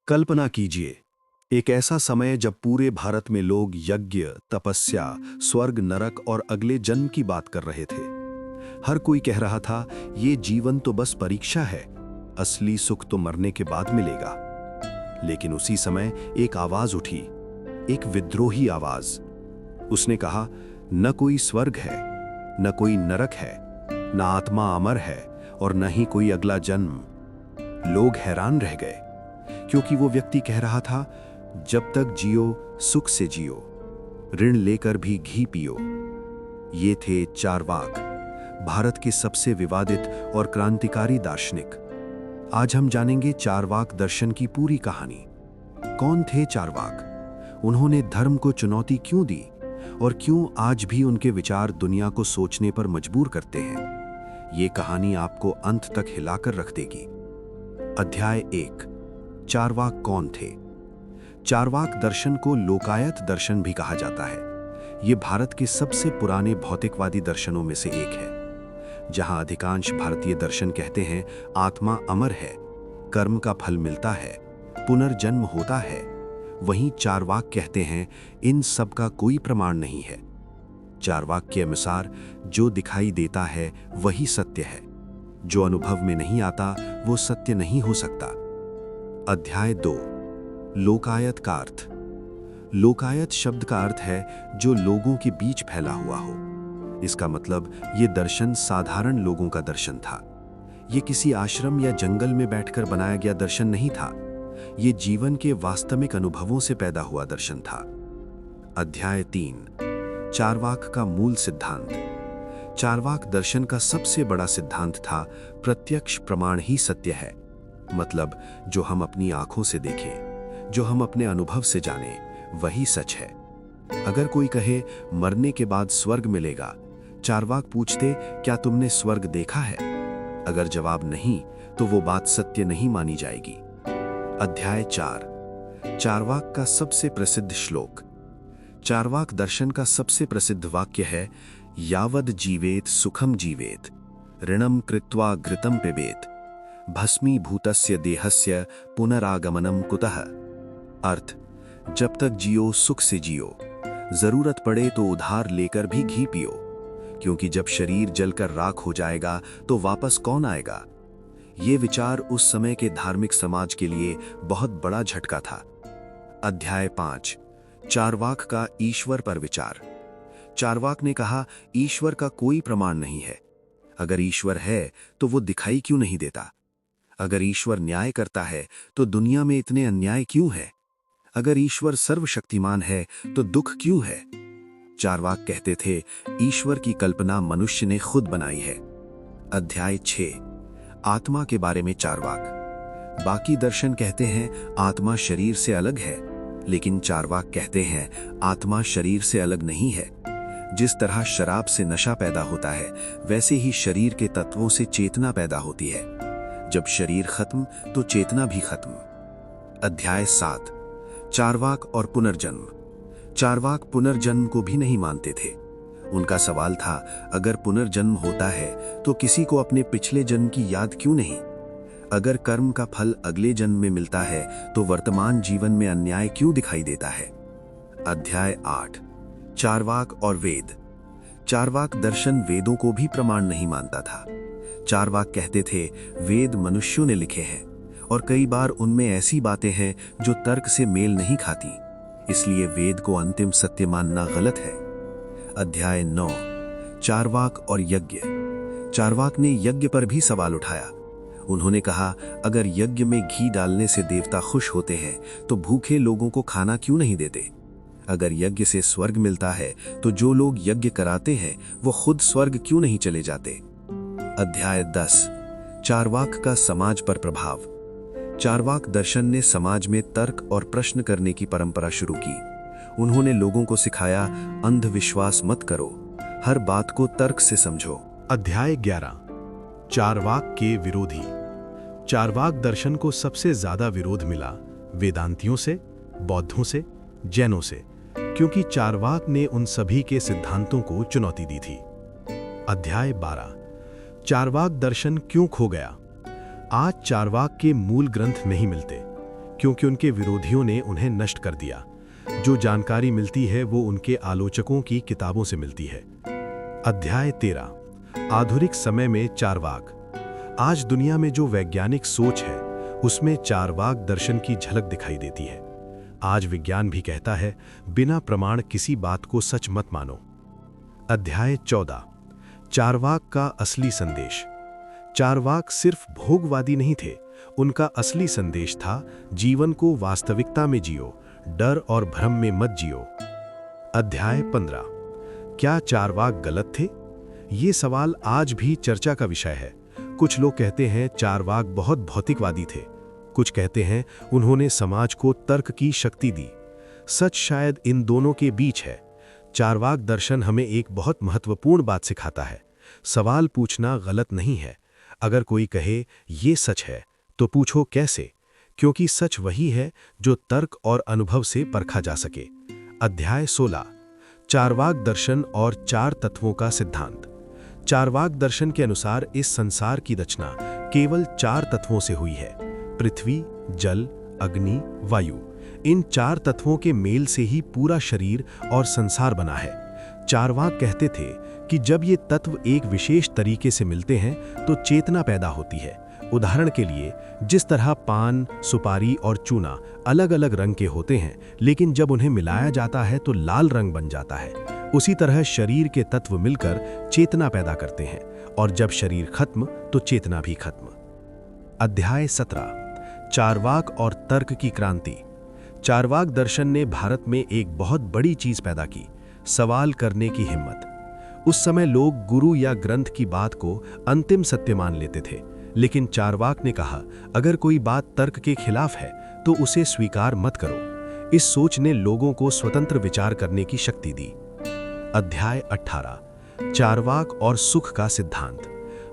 कल्पना कीजिए, एक ऐसा समय जब पूरे भारत में लोग यज्ञ, तपस्या, स्वर्ग, नरक और अगले जन्म की बात कर रहे थे। हर कोई कह रहा था, ये जीवन तो बस परीक्षा है, असली सुख तो मरने के बाद मिलेगा। लेकिन उसी समय एक आवाज उठी, एक विद्रोही आवाज। उसने कहा, न कोई स्वर्ग है, न कोई नरक है, न आत्मा अमर है और न ही कोई अगला जन्म। लोग हैरान रह गए, क्योंकि वो व्यक्ति कह रहा था, जब तक जियो सुख से जियो, ऋण लेकर भी घी पियो। ये थे चारवाक, भारत के सबसे विवादित और क्रांतिकारी दार्शनिक। आज हम जानेंगे चारवाक दर्शन की पूरी कहानी। कौन थे चारवाक, उन्होंने धर्म को चुनौती क्यों दी और क्यों आज भी उनके विचार दुनिया को सोचने पर मजबूर करते हैं। ये कहानी आपको अंत तक हिलाकर रख देगी। अध्याय 1, चारवाक कौन थे। चारवाक दर्शन को लोकायत दर्शन भी कहा जाता है। ये भारत के सबसे पुराने भौतिकवादी दर्शनों में से एक है। जहां अधिकांश भारतीय दर्शन कहते हैं आत्मा अमर है, कर्म का फल मिलता है, पुनर्जन्म होता है, वहीं चारवाक कहते हैं इन सब का कोई प्रमाण नहीं है। चारवाक के अनुसार जो दिखाई देता है वही सत्य है, जो अनुभव में नहीं आता वो सत्य नहीं हो सकता। अध्याय 2, लोकायत का अर्थ। लोकायत शब्द का अर्थ है जो लोगों के बीच फैला हुआ हो। इसका मतलब ये दर्शन साधारण लोगों का दर्शन था। ये किसी आश्रम या जंगल में बैठकर बनाया गया दर्शन नहीं था। ये जीवन के वास्तविक अनुभवों से पैदा हुआ दर्शन था। अध्याय 3, चारवाक का मूल सिद्धांत। चारवाक दर्शन का सबसे बड़ा सिद्धांत था प्रत्यक्ष प्रमाण ही सत्य है। मतलब जो हम अपनी आंखों से देखें, जो हम अपने अनुभव से जाने, वही सच है। अगर कोई कहे मरने के बाद स्वर्ग मिलेगा, चारवाक पूछते, क्या तुमने स्वर्ग देखा है? अगर जवाब नहीं, तो वो बात सत्य नहीं मानी जाएगी। अध्याय 4, चारवाक का सबसे प्रसिद्ध श्लोक। चारवाक दर्शन का सबसे प्रसिद्ध वाक्य है, यावद जीवेत सुखम जीवेत, ऋणम कृत्वा घृतम पिबेत, भस्मीभूतस्य देहस्य पुनरागमनम कुतः। अर्थ, जब तक जियो सुख से जियो, जरूरत पड़े तो उधार लेकर भी घी पियो, क्योंकि जब शरीर जलकर राख हो जाएगा तो वापस कौन आएगा। ये विचार उस समय के धार्मिक समाज के लिए बहुत बड़ा झटका था। अध्याय 5, चारवाक का ईश्वर पर विचार। चारवाक ने कहा, ईश्वर का कोई प्रमाण नहीं है। अगर ईश्वर है तो वो दिखाई क्यों नहीं देता? अगर ईश्वर न्याय करता है तो दुनिया में इतने अन्याय क्यों है? अगर ईश्वर सर्वशक्तिमान है तो दुख क्यों है? चारवाक कहते थे, ईश्वर की कल्पना मनुष्य ने खुद बनाई है। अध्याय 6, आत्मा के बारे में चारवाक। बाकी दर्शन कहते हैं आत्मा शरीर से अलग है, लेकिन चारवाक कहते हैं आत्मा शरीर से अलग नहीं है। जिस तरह शराब से नशा पैदा होता है, वैसे ही शरीर के तत्वों से चेतना पैदा होती है। जब शरीर खत्म तो चेतना भी खत्म। अध्याय 7, चारवाक और पुनर्जन्म। चारवाक पुनर्जन्म को भी नहीं मानते थे। उनका सवाल था, अगर पुनर्जन्म होता है तो किसी को अपने पिछले जन्म की याद क्यों नहीं? अगर कर्म का फल अगले जन्म में मिलता है तो वर्तमान जीवन में अन्याय क्यों दिखाई देता है? अध्याय 8, चारवाक और वेद। चारवाक दर्शन वेदों को भी प्रमाण नहीं मानता था। चारवाक कहते थे, वेद मनुष्यों ने लिखे हैं और कई बार उनमें ऐसी बातें हैं जो तर्क से मेल नहीं खाती, इसलिए वेद को अंतिम सत्य मानना गलत है। अध्याय 9, चारवाक और यज्ञ। चारवाक ने यज्ञ पर भी सवाल उठाया। उन्होंने कहा, अगर यज्ञ में घी डालने से देवता खुश होते हैं तो भूखे लोगों को खाना क्यों नहीं देते? अगर यज्ञ से स्वर्ग मिलता है तो जो लोग यज्ञ कराते हैं वो खुद स्वर्ग क्यों नहीं चले जाते? अध्याय 10, चारवाक का समाज पर प्रभाव। चारवाक दर्शन ने समाज में तर्क और प्रश्न करने की परंपरा शुरू की। उन्होंने लोगों को सिखाया, अंधविश्वास मत करो, हर बात को तर्क से समझो। अध्याय 11, चारवाक के विरोधी। चारवाक दर्शन को सबसे ज्यादा विरोध मिला वेदांतियों से, बौद्धों से, जैनों से, क्योंकि चारवाक ने उन सभी के सिद्धांतों को चुनौती दी थी। अध्याय 12, चारवाक दर्शन क्यों खो गया। आज चारवाक के मूल ग्रंथ नहीं मिलते, क्योंकि उनके विरोधियों ने उन्हें नष्ट कर दिया। जो जानकारी मिलती है वो उनके आलोचकों की किताबों से मिलती है। अध्याय 13 आधुनिक समय में चारवाक। आज दुनिया में जो वैज्ञानिक सोच है उसमें चारवाक दर्शन की झलक दिखाई देती है। आज विज्ञान भी कहता है बिना प्रमाण किसी बात को सच मत मानो। अध्याय 14 चारवाक का असली संदेश। चारवाक सिर्फ भोगवादी नहीं थे, उनका असली संदेश था जीवन को वास्तविकता में जियो, डर और भ्रम में मत जियो। अध्याय 15 क्या चारवाक गलत थे? ये सवाल आज भी चर्चा का विषय है। कुछ लोग कहते हैं चारवाक बहुत भौतिकवादी थे, कुछ कहते हैं उन्होंने समाज को तर्क की शक्ति दी। सच शायद इन दोनों के बीच है। चारवाक दर्शन हमें एक बहुत महत्वपूर्ण बात सिखाता है। सवाल पूछना गलत नहीं है। अगर कोई कहे ये सच है तो पूछो कैसे, क्योंकि सच वही है जो तर्क और अनुभव से परखा जा सके। अध्याय 16 चारवाक दर्शन और चार तत्वों का सिद्धांत। चारवाक दर्शन के अनुसार इस संसार की रचना केवल चार तत्वों से हुई है: पृथ्वी, जल, अग्नि, वायु। इन चार तत्वों के मेल से ही पूरा शरीर और संसार बना है। चारवाक कहते थे कि जब ये तत्व एक विशेष तरीके से मिलते हैं तो चेतना पैदा होती है। उदाहरण के लिए, जिस तरह पान, सुपारी और चूना अलग अलग रंग के होते हैं, लेकिन जब उन्हें मिलाया जाता है तो लाल रंग बन जाता है, उसी तरह शरीर के तत्व मिलकर चेतना पैदा करते हैं, और जब शरीर खत्म तो चेतना भी खत्म। अध्याय 17 चारवाक और तर्क की क्रांति। चारवाक दर्शन ने भारत में एक बहुत बड़ी चीज पैदा की: सवाल करने की हिम्मत। उस समय लोग गुरु या ग्रंथ की बात को अंतिम सत्य मान लेते थे, लेकिन चारवाक ने कहा अगर कोई बात तर्क के खिलाफ है तो उसे स्वीकार मत करो। इस सोच ने लोगों को स्वतंत्र विचार करने की शक्ति दी। अध्याय 18 चारवाक और सुख का सिद्धांत।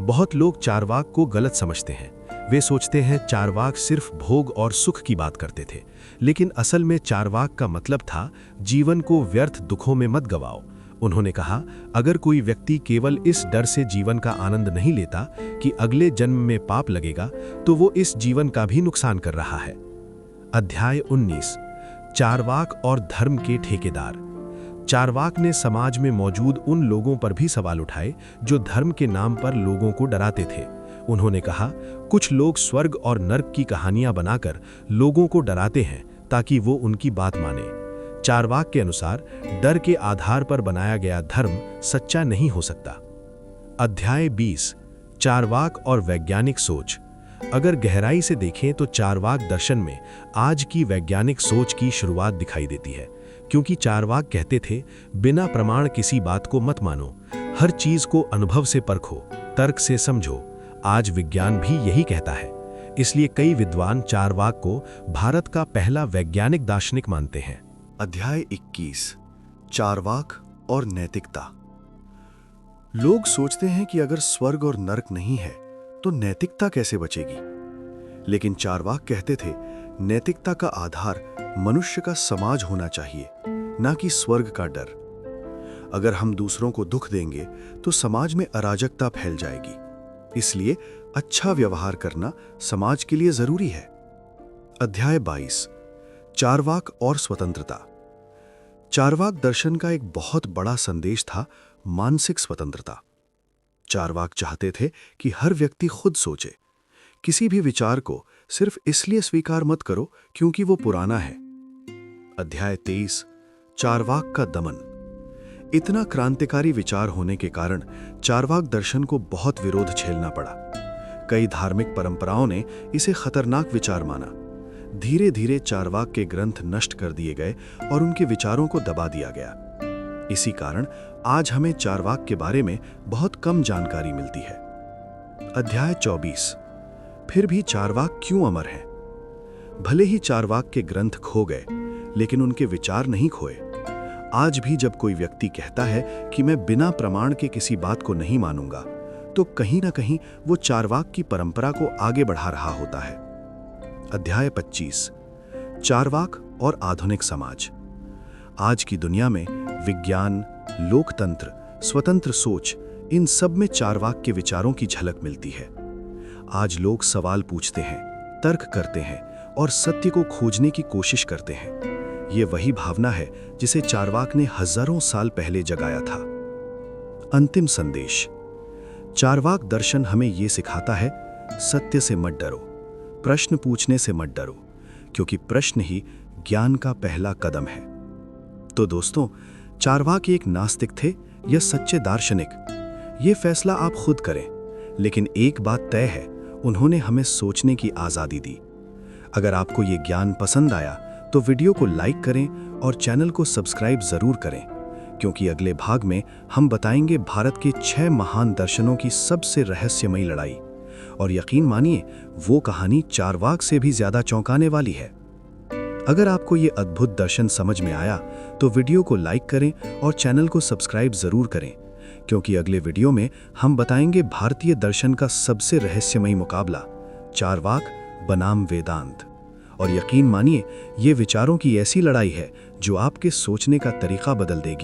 बहुत लोग चारवाक को गलत समझते हैं। वे सोचते हैं चारवाक सिर्फ भोग और सुख की बात करते थे, लेकिन असल में चारवाक का मतलब था जीवन को व्यर्थ दुखों में मत गवाओ। उन्होंने कहा अगर कोई व्यक्ति केवल इस डर से जीवन का आनंद नहीं लेता कि अगले जन्म में पाप लगेगा, तो वो इस जीवन का भी नुकसान कर रहा है। अध्याय 19 चारवाक और धर्म के ठेकेदार। चारवाक ने समाज में मौजूद उन लोगों पर भी सवाल उठाए जो धर्म के नाम पर लोगों को डराते थे। उन्होंने कहा कुछ लोग स्वर्ग और नर्क की कहानियां बनाकर लोगों को डराते हैं ताकि वो उनकी बात माने। चारवाक के अनुसार डर के आधार पर बनाया गया धर्म सच्चा नहीं हो सकता। अध्याय 20 चारवाक और वैज्ञानिक सोच। अगर गहराई से देखें तो चारवाक दर्शन में आज की वैज्ञानिक सोच की शुरुआत दिखाई देती है, क्योंकि चारवाक कहते थे बिना प्रमाण किसी बात को मत मानो, हर चीज को अनुभव से परखो, तर्क से समझो। आज विज्ञान भी यही कहता है, इसलिए कई विद्वान चारवाक को भारत का पहला वैज्ञानिक दार्शनिक मानते हैं। अध्याय 21 चारवाक और नैतिकता। लोग सोचते हैं कि अगर स्वर्ग और नर्क नहीं है तो नैतिकता कैसे बचेगी, लेकिन चारवाक कहते थे नैतिकता का आधार मनुष्य का समाज होना चाहिए, ना कि स्वर्ग का डर। अगर हम दूसरों को दुख देंगे तो समाज में अराजकता फैल जाएगी, इसलिए अच्छा व्यवहार करना समाज के लिए जरूरी है। अध्याय 22 चारवाक और स्वतंत्रता। चारवाक दर्शन का एक बहुत बड़ा संदेश था मानसिक स्वतंत्रता। चारवाक चाहते थे कि हर व्यक्ति खुद सोचे। किसी भी विचार को सिर्फ इसलिए स्वीकार मत करो क्योंकि वो पुराना है। अध्याय 23 चारवाक का दमन। इतना क्रांतिकारी विचार होने के कारण चारवाक दर्शन को बहुत विरोध झेलना पड़ा। कई धार्मिक परंपराओं ने इसे खतरनाक विचार माना। धीरे धीरे चारवाक के ग्रंथ नष्ट कर दिए गए और उनके विचारों को दबा दिया गया। इसी कारण आज हमें चारवाक के बारे में बहुत कम जानकारी मिलती है। अध्याय 24 फिर भी चारवाक क्यों अमर हैं? भले ही चारवाक के ग्रंथ खो गए, लेकिन उनके विचार नहीं खोए। आज भी जब कोई व्यक्ति कहता है कि मैं बिना प्रमाण के किसी बात को नहीं मानूंगा, तो कहीं ना कहीं वो चारवाक की परंपरा को आगे बढ़ा रहा होता है। अध्याय 25 चारवाक और आधुनिक समाज। आज की दुनिया में विज्ञान, लोकतंत्र, स्वतंत्र सोच, इन सब में चारवाक के विचारों की झलक मिलती है। आज लोग सवाल पूछते हैं, तर्क करते हैं और सत्य को खोजने की कोशिश करते हैं। ये वही भावना है जिसे चारवाक ने हजारों साल पहले जगाया था। अंतिम संदेश। चारवाक दर्शन हमें ये सिखाता है, सत्य से मत डरो, प्रश्न पूछने से मत डरो, क्योंकि प्रश्न ही ज्ञान का पहला कदम है। तो दोस्तों, चारवाक एक नास्तिक थे या सच्चे दार्शनिक, ये फैसला आप खुद करें। लेकिन एक बात तय है, उन्होंने हमें सोचने की आज़ादी दी। अगर आपको ये ज्ञान पसंद आया तो वीडियो को लाइक करें और चैनल को सब्सक्राइब ज़रूर करें, क्योंकि अगले भाग में हम बताएंगे भारत के 6 महान दर्शनों की सबसे रहस्यमयी लड़ाई। और यकीन मानिए, वो कहानी चारवाक से भी ज़्यादा चौंकाने वाली है। अगर आपको ये अद्भुत दर्शन समझ में आया तो वीडियो को लाइक करें और चैनल को सब्सक्राइब ज़रूर करें, क्योंकि अगले वीडियो में हम बताएंगे भारतीय दर्शन का सबसे रहस्यमयी मुकाबला, चारवाक बनाम वेदांत। और यकीन मानिए, ये विचारों की ऐसी लड़ाई है जो आपके सोचने का तरीका बदल देगी।